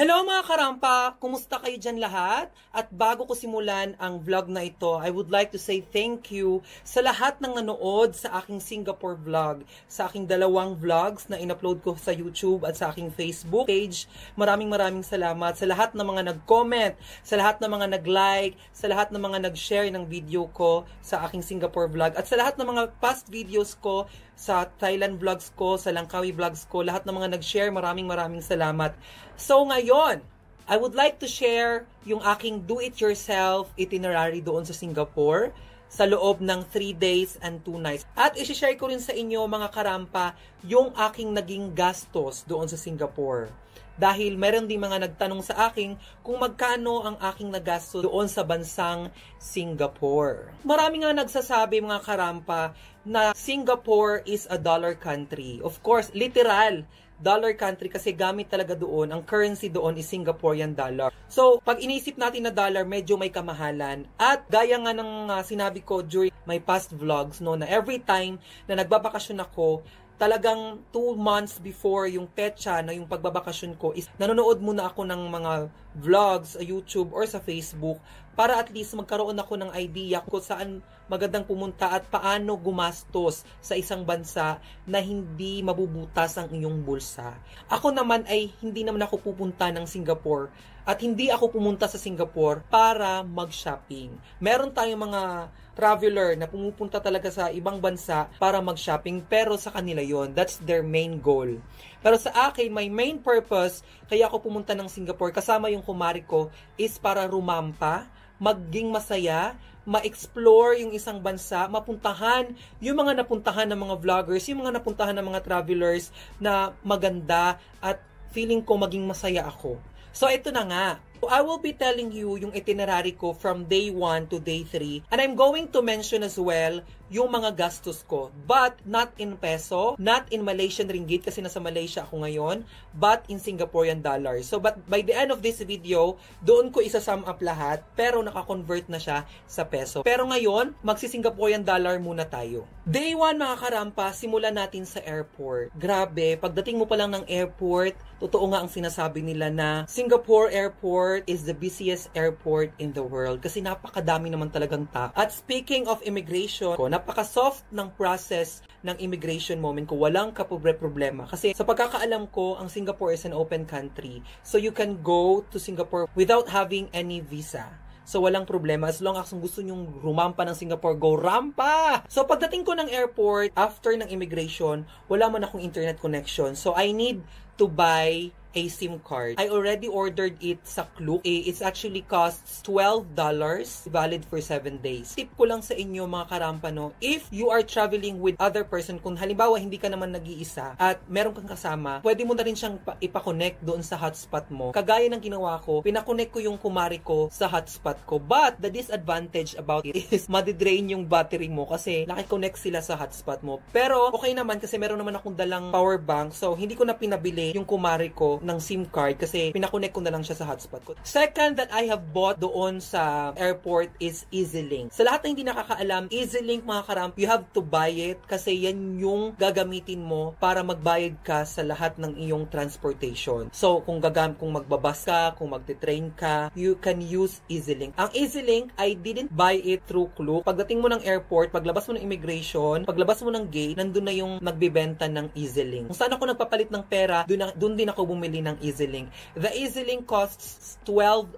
Hello mga karampa! Kumusta kayo dyan lahat? At bago ko simulan ang vlog na ito, I would like to say thank you sa lahat ng nanood sa aking Singapore vlog, sa aking dalawang vlogs na in-upload ko sa YouTube at sa aking Facebook page. Maraming salamat sa lahat ng mga nag-comment, sa lahat ng mga nag-like, sa lahat ng mga nag-share ng video ko sa aking Singapore vlog, at sa lahat ng mga past videos ko sa Thailand vlogs ko, sa Langkawi vlogs ko, lahat ng mga nag-share, maraming salamat. So ngayon, I would like to share yung aking do-it-yourself itinerary doon sa Singapore sa loob ng 3 days and 2 nights. At isi-share ko rin sa inyo mga karampa yung aking naging gastos doon sa Singapore. Dahil meron din mga nagtanong sa akin kung magkano ang aking nagastos doon sa bansang Singapore. Marami nga nagsasabi mga karampa na Singapore is a dollar country. Of course, literal dollar country kasi gamit talaga doon, ang currency doon is Singaporean dollar. So, pag inisip natin na dollar, medyo may kamahalan. At gaya nga ng sinabi ko during my past vlogs, no, na every time na nagbabakasyon ako, talagang 2 months before yung petsa na yung pagbabakasyon ko is nanonood muna ako ng mga vlogs sa YouTube or sa Facebook para at least magkaroon ako ng idea kung saan magandang pumunta at paano gumastos sa isang bansa na hindi mabubutas ang iyong bulsa. Ako naman ay hindi naman ako pupunta ng Singapore at hindi ako pumunta sa Singapore para mag-shopping. Meron tayong mga traveler na pumupunta talaga sa ibang bansa para mag-shopping, pero sa kanila yon, that's their main goal. Pero sa akin, my main purpose kaya ako pumunta ng Singapore kasama yung kumari ko is para rumampa, maging masaya, ma-explore yung isang bansa, mapuntahan yung mga napuntahan ng mga vloggers, yung mga napuntahan ng mga travelers na maganda at feeling ko maging masaya ako. So ito na nga, I will be telling you yung itinerary ko from day 1 to day 3. And I'm going to mention as well yung mga gastos ko. But not in peso, not in Malaysian ringgit kasi nasa Malaysia ako ngayon, but in Singaporean dollars. So but by the end of this video, doon ko isa-sum up lahat, pero naka-convert na siya sa peso. Pero ngayon, magsi-Singaporean dollar muna tayo. Day 1 mga karampa, simulan natin sa airport. Grabe, pagdating mo pa lang ng airport, totoo nga ang sinasabi nila na Singapore Airport is the busiest airport in the world kasi napakadami naman talagang tao. At speaking of immigration, napaka-soft ng process ng immigration moment ko. Walang kapobre-problema. Kasi sa pagkakaalam ko, ang Singapore is an open country. So you can go to Singapore without having any visa. So, walang problema. As long as gusto nyong rumampa ng Singapore, go rampa! So, pagdating ko ng airport, after ng immigration, wala man akong internet connection. So, I need to buy a SIM card. I already ordered it sa Klook. It's actually costs $12, valid for 7 days. Tip ko lang sa inyo mga karampa, no, if you are traveling with other person, kung halimbawa hindi ka naman nag-iisa at meron kang kasama, pwede mo na rin siyang ipa-connect doon sa hotspot mo. Kagaya ng ginawa ko, pinakonect ko yung kumari ko sa hotspot ko. But the disadvantage about it is madidrain yung battery mo kasi nakikonnect sila sa hotspot mo. Pero okay naman kasi meron naman akong dalang power bank, so hindi ko na pinabili yung kumari ko ng SIM card kasi pinakonect ko na lang siya sa hotspot ko. Second that I have bought doon sa airport is EasyLink. Sa lahat na hindi nakakaalam, EasyLink mga karamp, you have to buy it kasi yan yung gagamitin mo para magbayad ka sa lahat ng iyong transportation. So, kung magbabas ka, kung magte-train ka, you can use EasyLink. Ang EasyLink, I didn't buy it through Klook. Pagdating mo ng airport, paglabas mo ng immigration, paglabas mo ng gate, nandun na yung nagbebenta ng EasyLink. Kung saan ako nagpapalit ng pera, dun din ako bumili ng EasyLink. The EasyLink costs $12.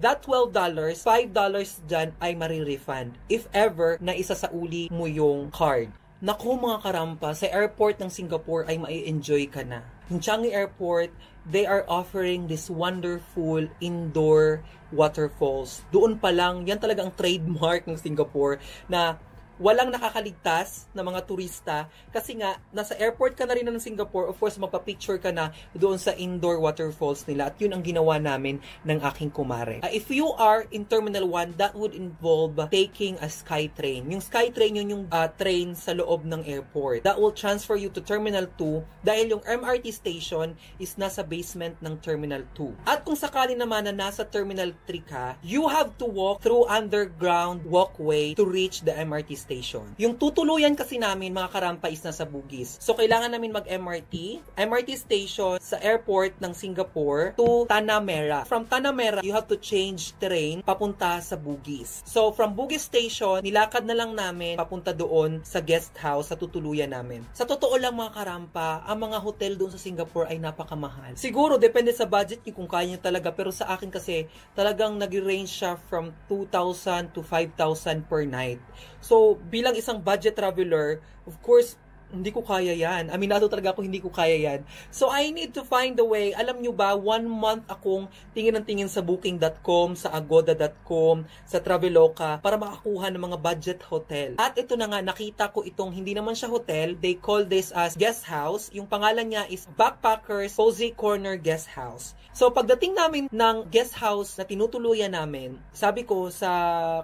That $12, $5 dyan ay marirefund if ever na isa sa uli mo yung card. Naku mga karampa, sa airport ng Singapore ay mai-enjoy ka na. Yung Changi Airport, they are offering this wonderful indoor waterfalls. Doon pa lang, yan talaga ang trademark ng Singapore na walang nakakaligtas na mga turista kasi nga, nasa airport ka na rin ng Singapore, of course, magpa-picture ka na doon sa indoor waterfalls nila at yun ang ginawa namin ng aking kumare. If you are in Terminal 1, that would involve taking a SkyTrain. Yung SkyTrain, yun yung train sa loob ng airport. That will transfer you to Terminal 2 dahil yung MRT station is nasa basement ng Terminal 2. At kung sakali naman na nasa Terminal 3 ka, you have to walk through underground walkway to reach the MRT station. Station. Yung tutuluyan kasi namin mga karampa is nasa Bugis. So kailangan namin MRT station sa airport ng Singapore to Tanah Merah. From Tanah Merah, you have to change train papunta sa Bugis. So from Bugis Station, nilakad na lang namin papunta doon sa guest house sa tutuluyan namin. Sa totoo lang mga karampa, ang mga hotel doon sa Singapore ay napakamahal. Siguro depende sa budget niyo kung kaya niyo talaga, pero sa akin kasi talagang nag-range siya from 2,000 to 5,000 per night. So bilang isang budget traveler, of course, hindi ko kaya yan. Aminado talaga ako, hindi ko kaya yan. So, I need to find a way. Alam nyo ba, 1 month akong tingin ng tingin sa booking.com, sa agoda.com, sa Traveloka, para makakuha ng mga budget hotel. At ito na nga, nakita ko itong, hindi naman siya hotel, they call this as guest house. Yung pangalan niya is Backpackers Cozy Corner Guest House. So, pagdating namin ng guest house na tinutuluyan namin, sabi ko sa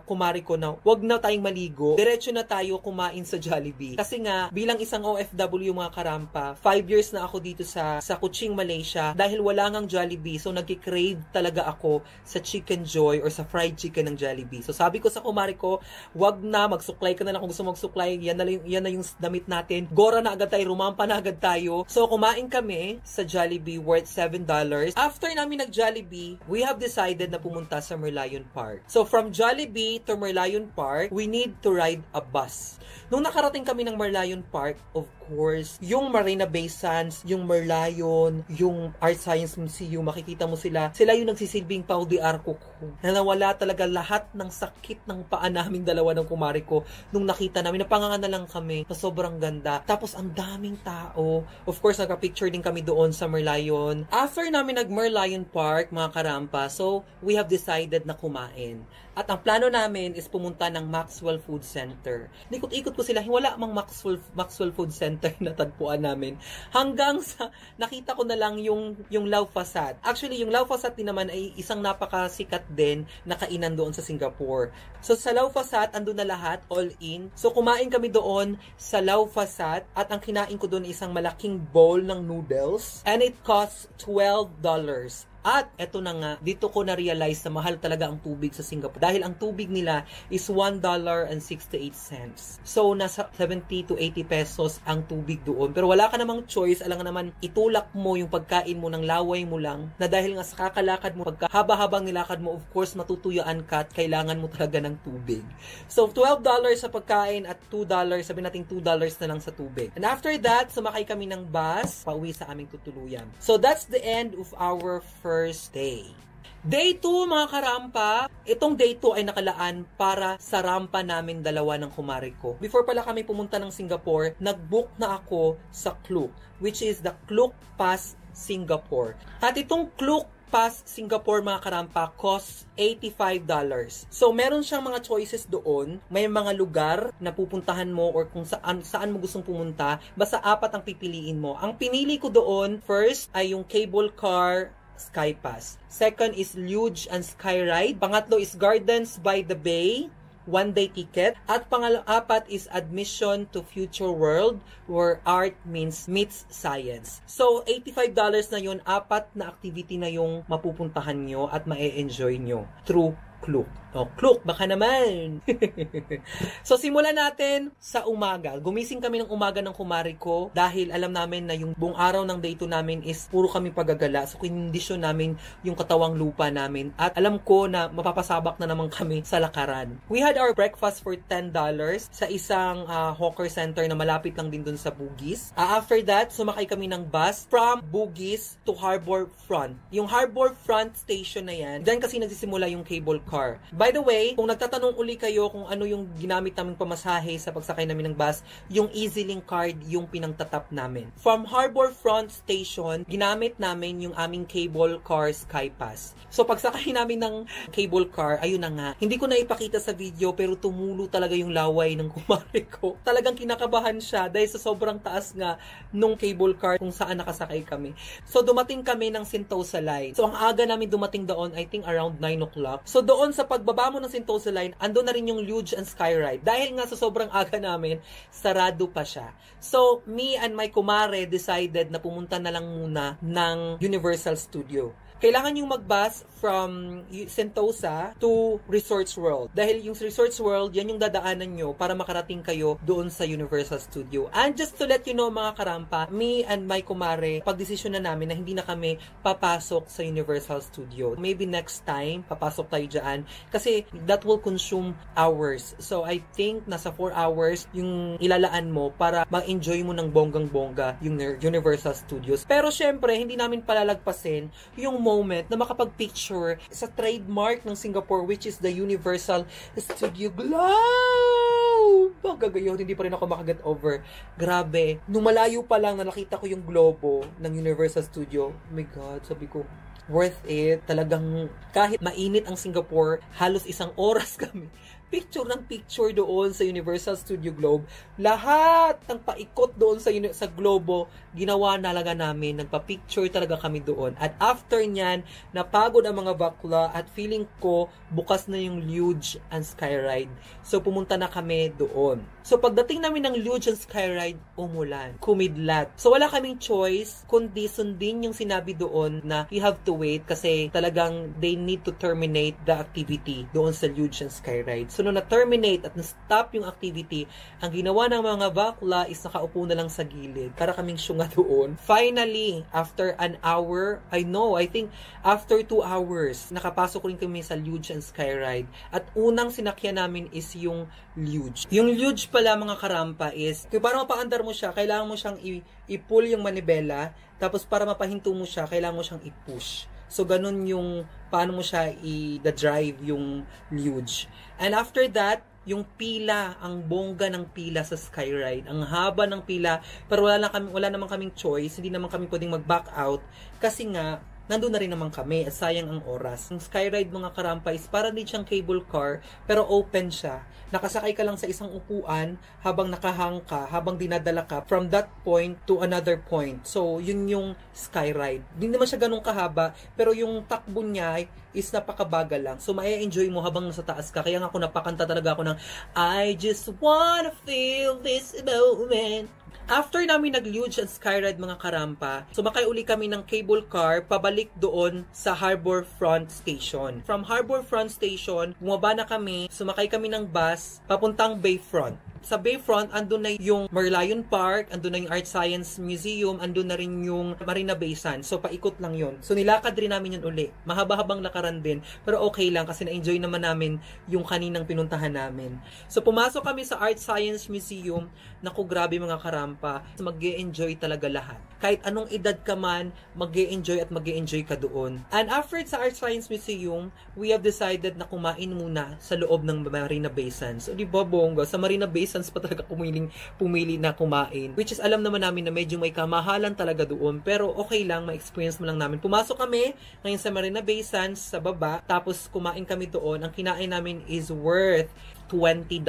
kumari ko na, wag na tayong maligo, diretso na tayo kumain sa Jollibee. Kasi nga, bilang isang OFW mga karampa, 5 years na ako dito sa Kuching, Malaysia, dahil wala ngang Jollibee, so nag-crave talaga ako sa Chicken Joy or sa fried chicken ng Jollibee. So sabi ko sa kumari ko, wag na, magsuklay ka na lang kung gusto magsuklay, yan na yung damit natin, gora na agad tayo, rumampa na agad tayo. So kumain kami sa Jollibee worth $7. After namin nag-Jollibee, we have decided na pumunta sa Merlion Park. So from Jollibee to Merlion Park, we need to ride a bus. Nung nakarating kami ng Merlion Park, of course, yung Marina Bay Sands, yung Merlion, yung Art Science Museum, makikita mo sila yung nagsisilbing Pau de Arco ko. Na nawala talaga lahat ng sakit ng paa naming dalawa ng kumari ko nung nakita namin. Napangangan na lang kami na sobrang ganda. Tapos ang daming tao. Of course, nagka-picture din kami doon sa Merlion. After namin nag-Merlion Park, mga karampa, so we have decided na kumain. At ang plano namin is pumunta ng Maxwell Food Center. Ikot-ikot ko sila, wala mang Maxwell Food Center na tagpuan namin. Hanggang sa nakita ko na lang yung Lau Fasat. Actually, yung Lau Fasat din naman ay isang napakasikat din na kainan doon sa Singapore. So sa Lau Fasat, andun na lahat, all in. So kumain kami doon sa Lau Fasat at ang kinain ko doon isang malaking bowl ng noodles and it costs $12. At eto na nga, dito ko na-realize na mahal talaga ang tubig sa Singapore. Dahil ang tubig nila is $1.68. So, nasa 70 to 80 pesos ang tubig doon. Pero wala ka namang choice. Alam nga naman, itulak mo yung pagkain mo ng laway mo lang. Na dahil nga sa kakalakad mo, pagkahaba-habang nilakad mo, of course, matutuyaan ka at kailangan mo talaga ng tubig. So, $12 sa pagkain at $2, sabi natin $2 na lang sa tubig. And after that, sumakay kami ng bus, pauwi sa aming tutuluyan. So, that's the end of our first day. Day 2 mga karampa, itong day 2 ay nakalaan para sa rampa namin dalawa ng kumari ko. Before pala kami pumunta ng Singapore, nag-book na ako sa Klook, which is the Klook Pass Singapore. At itong Klook Pass Singapore mga karampa costs $85. So meron siyang mga choices doon, may mga lugar na pupuntahan mo or kung saan mo gustong pumunta, basta 4 ang pipiliin mo. Ang pinili ko doon, first ay yung cable car Sky Pass. Second is Luge and Sky Ride. Pangatlo is Gardens by the Bay, 1-day ticket. At pang-apat is Admission to Future World, where art meets science. So, $85 na yun, 4 na activity na yung mapupuntahan nyo at ma-enjoy nyo through Klook. Klook, baka naman. So, simulan natin sa umaga. Gumising kami ng umaga ng kumari ko dahil alam namin na yung buong araw ng day 2 namin is puro kami pagagala. So, kondisyon namin yung katawang lupa namin. At alam ko na mapapasabak na naman kami sa lakaran. We had our breakfast for $10 sa isang hawker center na malapit lang din dun sa Bugis. After that, sumakay kami ng bus from Bugis to Harbour Front. Yung Harbour Front station na yan, dyan kasi nagsisimula yung cable car. By the way, kung nagtatanong uli kayo kung ano yung ginamit naming pamasahe sa pagsakay namin ng bus, yung EasyLink card yung pinangtatap namin. From Harbour Front Station, ginamit namin yung aming cable car Sky Pass. So pagsakay namin ng cable car, ayun na nga. Hindi ko na ipakita sa video pero tumulo talaga yung laway ng kumari ko. Talagang kinakabahan siya dahil sa sobrang taas nga nung cable car kung saan nakasakay kami. So dumating kami ng Sentosa Line. So ang aga namin dumating doon, I think around 9 o'clock. So doon sa pagbaba mo ng Sentosa Line, andun na rin yung Luge and Sky Ride. Dahil nga sa sobrang aga namin, sarado pa siya. So, me and my kumare decided na pumunta na lang muna ng Universal Studio. kailangan yung mag-bus from Sentosa to Resorts World. Dahil yung Resorts World, yan yung dadaanan nyo para makarating kayo doon sa Universal Studio. And just to let you know mga karampa, me and my kumare, pagdesisyon na namin na hindi na kami papasok sa Universal Studio. Maybe next time, papasok tayo dyan. Kasi that will consume hours. So I think nasa 4 hours yung ilalaan mo para ma-enjoy mo ng bonggang-bongga yung Universal Studios. Pero syempre, hindi namin palalagpasin yung moment na makapag-picture sa trademark ng Singapore, which is the Universal Studio Globe. Gagayon, hindi pa rin ako makaget over. Grabe. Nung malayo pa lang na nakita ko yung globo ng Universal Studio, oh my God, sabi ko, worth it. Talagang kahit mainit ang Singapore, halos 1 oras kami picture ng picture doon sa Universal Studio Globe. Lahat ng paikot doon sa globo, ginawa talaga namin. Nagpa-picture talaga kami doon. At after nyan, napagod ang mga bakla at feeling ko, bukas na yung Luge and Skyride. So, pumunta na kami doon. So, pagdating namin ng Luge and Skyride, umulan. Kumidlat. So, wala kaming choice, kundi sundin yung sinabi doon na you have to wait kasi talagang they need to terminate the activity doon sa Luge and Skyride. So, nung na-terminate at na-stop yung activity, ang ginawa ng mga bakla is nakaupo na lang sa gilid para kaming syunga doon. Finally, after an hour, I think after 2 hours, nakapasok rin kami sa Luge and Skyride. At unang sinakyan namin is yung Luge. Yung Luge pala mga karampa is, para mapaandar mo siya, kailangan mo siyang i-pull yung manibela, tapos para mapahinto mo siya, kailangan mo siyang i-push. So, ganun yung paano mo siya i-drive yung Luge. And after that, yung pila, ang bongga ng pila sa Skyride. Ang haba ng pila, pero wala naman kaming choice. Hindi naman kami pwedeng mag-back out. Kasi nga, nandun na rin naman kami at sayang ang oras. Yung Skyride mga karampa is parang din siyang cable car, pero open siya. Nakasakay ka lang sa isang upuan habang nakahang ka, habang dinadala ka from that point to another point. So, yun yung Skyride. Hindi naman siya ganun kahaba, pero yung takbo niya is napakabagal lang. So, ma-enjoy mo habang nasa taas ka. Kaya nga ako napakanta talaga ako ng I just wanna feel this moment. After namin nag-Luge and Skyride mga karampa, sumakay uli kami ng cable car pabalik doon sa Harbour Front Station. From Harbour Front Station, bumaba na kami, sumakay kami ng bus papuntang Bayfront. Sa Bayfront, andun na yung Merlion Park, andun na yung Art Science Museum, andun na rin yung Marina Bay Sands. So, paikot lang yun. So, nilakad rin namin yun uli. Mahaba-habang lakaran din, pero okay lang kasi na-enjoy naman namin yung kaninang pinuntahan namin. So, pumasok kami sa Art Science Museum. Naku, grabe mga karampa. Mag-e-enjoy talaga lahat. Kahit anong edad ka man, mag-e-enjoy at mag-e-enjoy ka doon. And after sa Art Science Museum, we have decided na kumain muna sa loob ng Marina Bay Sands. So, di ba, bongga? Sa Marina Bay Sands pa talaga pumili na kumain. Which is, alam naman namin na medyo may kamahalan talaga doon. Pero okay lang, ma-experience mo lang namin. Pumasok kami ngayon sa Marina Bay Sands sa baba. Tapos kumain kami doon. Ang kinain namin is worth $20.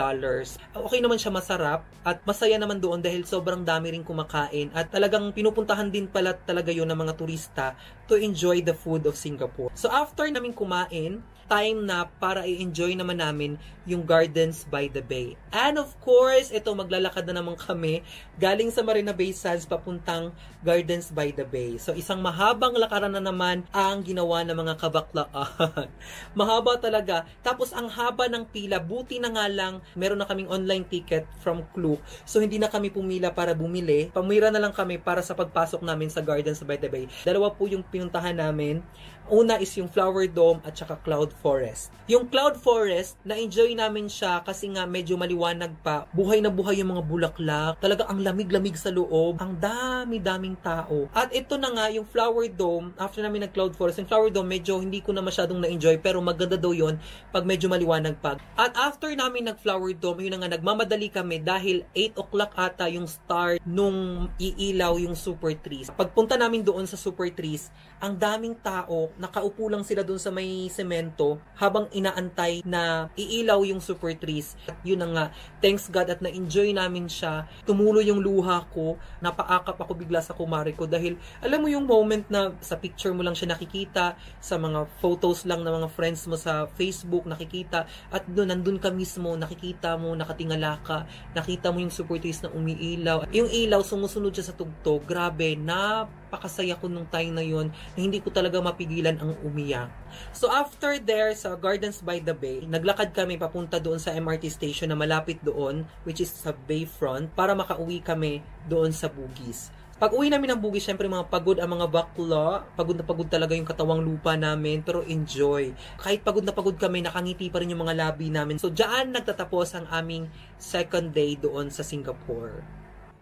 Okay naman siya, masarap at masaya naman doon dahil sobrang dami rin kumakain at talagang pinupuntahan din pala talaga yun ng mga turista to enjoy the food of Singapore. So after namin kumain, time na para i-enjoy naman namin yung Gardens by the Bay. And of course, ito maglalakad na naman kami galing sa Marina Bay Sands papuntang Gardens by the Bay. So isang mahabang lakaran na naman ang ginawa ng mga kabaklaan. Mahaba talaga. Tapos ang haba ng pila, buti na nga lang meron na kaming online ticket from Klook. So hindi na kami pumila para bumili. Pamira na lang kami para sa pagpasok namin sa Gardens by the Bay. Dalawa po yung pinuntahan namin. Una is yung Flower Dome at saka Cloud Forest. Yung Cloud Forest, na-enjoy namin siya kasi nga medyo maliwanag pa. Buhay na buhay yung mga bulaklak. Talaga ang lamig-lamig sa loob. Ang dami-daming tao. At ito na nga, yung Flower Dome, after namin nag-Cloud Forest, yung Flower Dome, medyo hindi ko na masyadong na-enjoy pero maganda daw yun pag medyo maliwanag pa. At after namin nag-Flower Dome, yun na nga, nagmamadali kami dahil 8 o'clock ata yung start nung iilaw yung Super Trees. Pagpunta namin doon sa Super Trees, ang daming tao, nakaupo lang sila doon sa may semento habang inaantay na iilaw yung Super Trees. At yun na nga, thanks God at na-enjoy namin siya. Tumulo yung luha ko, napaakap ako bigla sa kumari ko dahil alam mo yung moment na sa picture mo lang siya nakikita, sa mga photos lang ng mga friends mo sa Facebook nakikita, at doon, nandun ka mismo, nakikita mo, nakatingala ka, nakita mo yung Super Trees na umiilaw. Yung ilaw, sumusunod siya sa tugtog. Grabe, napakasaya ko nung time na yun. na hindi ko talaga mapigilan ang umiyak. So after there, sa Gardens by the Bay, naglakad kami papunta doon sa MRT station na malapit doon, which is sa Bayfront, para makauwi kami doon sa Bugis. Pag uwi namin ng Bugis, syempre mga pagod ang mga bakla. Pagod na pagod talaga yung katawang lupa namin, pero enjoy. Kahit pagod na pagod kami, nakangiti pa rin yung mga labi namin. So, diyan nagtatapos ang aming second day doon sa Singapore.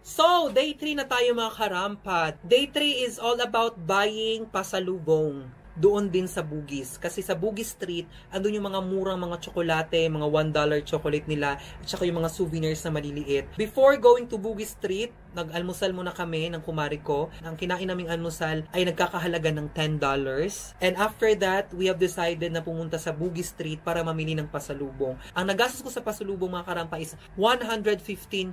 So, day 3 na tayo mga karampat. Day 3 is all about buying pasalubong doon din sa Bugis. Kasi sa Bugis Street, andun yung mga murang mga tsokolate, mga $1 chocolate nila, at saka yung mga souvenirs na maliliit. Before going to Bugis Street, nag-almusal muna kami ng kumari ko. Ang kinain naming almusal ay nagkakahalaga ng $10. And after that, we have decided na pumunta sa Bugis Street para mamili ng pasalubong. Ang nagastos ko sa pasalubong mga karampa is $115.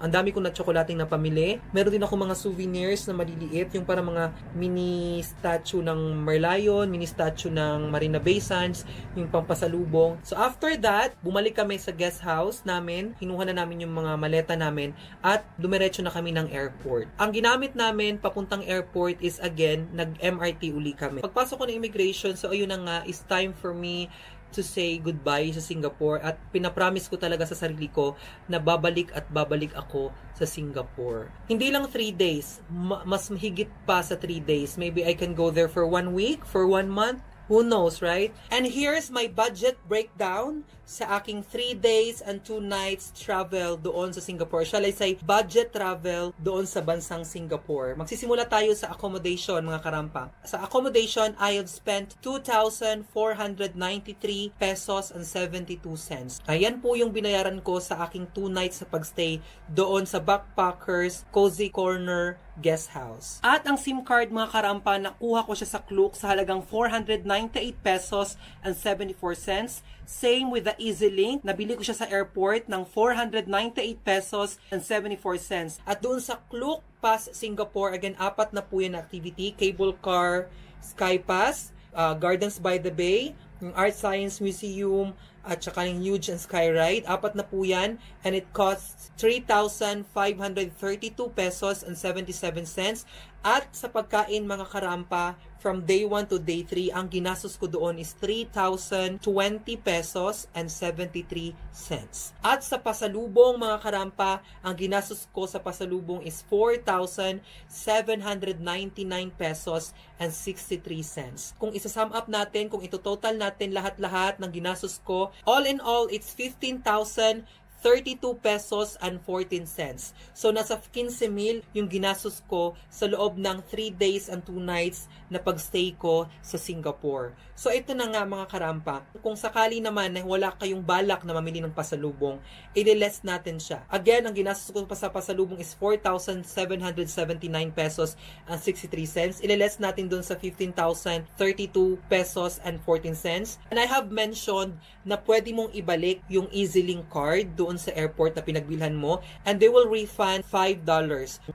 Ang dami ko na tsokolating na pamili. Meron din ako mga souvenirs na maliliit, yung para mga mini statue ng Merlion, mini statue ng Marina Bay Sands, yung pampasalubong. So after that, bumalik kami sa guest house namin, hinuha na namin yung mga maleta namin, at dumiretso na kami ng airport. Ang ginamit namin papuntang airport is again, nag-MRT uli kami. Pagpasok ko ng immigration, so ayun na nga, it's time for me to say goodbye sa Singapore, at pinapromise ko talaga sa sarili ko na babalik at babalik ako sa Singapore. Hindi lang 3 days, mas mahigit pa sa 3 days. Maybe I can go there for 1 week, for 1 month. Who knows, right? And here's my budget breakdown sa aking 3 days and 2 nights travel doon sa Singapore. Shall I say, budget travel doon sa bansang Singapore. Magsisimula tayo sa accommodation, mga karampa. Sa accommodation, I have spent 2,493 pesos and 72 cents. Ayan po yung binayaran ko sa aking 2 nights sa pagstay doon sa Backpackers Cozy Corner Guest House. At ang SIM card, mga karampa, nakuha ko siya sa Klook sa halagang 498 pesos and 74 cents. Same with the EasyLink. Nabili ko siya sa airport ng 498 pesos and 74 cents. At doon sa Klook Pass Singapore, again, 4 na po yung activity. Cable car, Sky Pass, Gardens by the Bay, yung Art Science Museum, at saka yung Huge and Sky Ride. 4 na po yan. And it costs 3,532 pesos and 77 cents. At sa pagkain, mga karampa, from day 1 to day 3, ang ginastos ko doon is 3,020 pesos and 73 cents. At sa pasalubong, mga karampa, ang ginastos ko sa pasalubong is 4,799 pesos and 63 cents. Kung isa-sum up natin, kung ito-total natin lahat-lahat ng ginastos ko, all in all, it's 15,032 pesos and 14 cents. So, nasa 15,000 yung ginastos ko sa loob ng 3 days and 2 nights na pagstay ko sa Singapore. So, ito na nga mga karampa. Kung sakali naman na wala kayong balak na mamili ng pasalubong, i-less natin siya. Again, ang ginastos ko pa sa pasalubong is 4,779 pesos and 63 cents. I-less natin dun sa 15,032 pesos and 14 cents. And I have mentioned na pwede mong ibalik yung EasyLink card doon sa airport na pinagbilhan mo, and they will refund $5.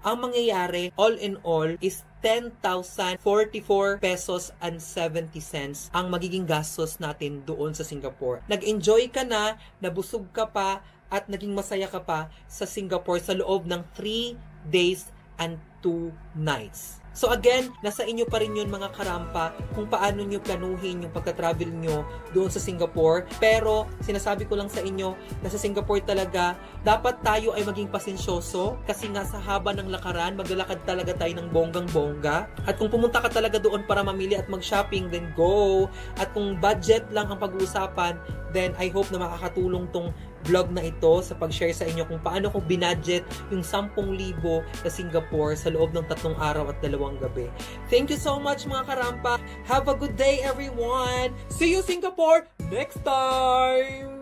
Ang mangyayari, all in all, is 10,044 pesos and 70 cents ang magiging gastos natin doon sa Singapore. Nag-enjoy ka na, nabusog ka pa, at naging masaya ka pa sa Singapore sa loob ng 3 days and 2 nights. So again, nasa inyo pa rin yun mga karampa kung paano nyo planuhin yung pagka-travel nyo doon sa Singapore. Pero sinasabi ko lang sa inyo na sa Singapore talaga, dapat tayo ay maging pasensyoso kasi nga sa haba ng lakaran, maglalakad talaga tayo ng bonggang-bongga. At kung pumunta ka talaga doon para mamili at mag-shopping, then go. At kung budget lang ang pag-uusapan, then I hope na makakatulong tong vlog na ito sa pag-share sa inyo kung paano ko binudget yung 10,000 sa Singapore sa loob ng 3 araw at 2 gabi. Thank you so much mga karampa. Have a good day everyone. See you Singapore next time!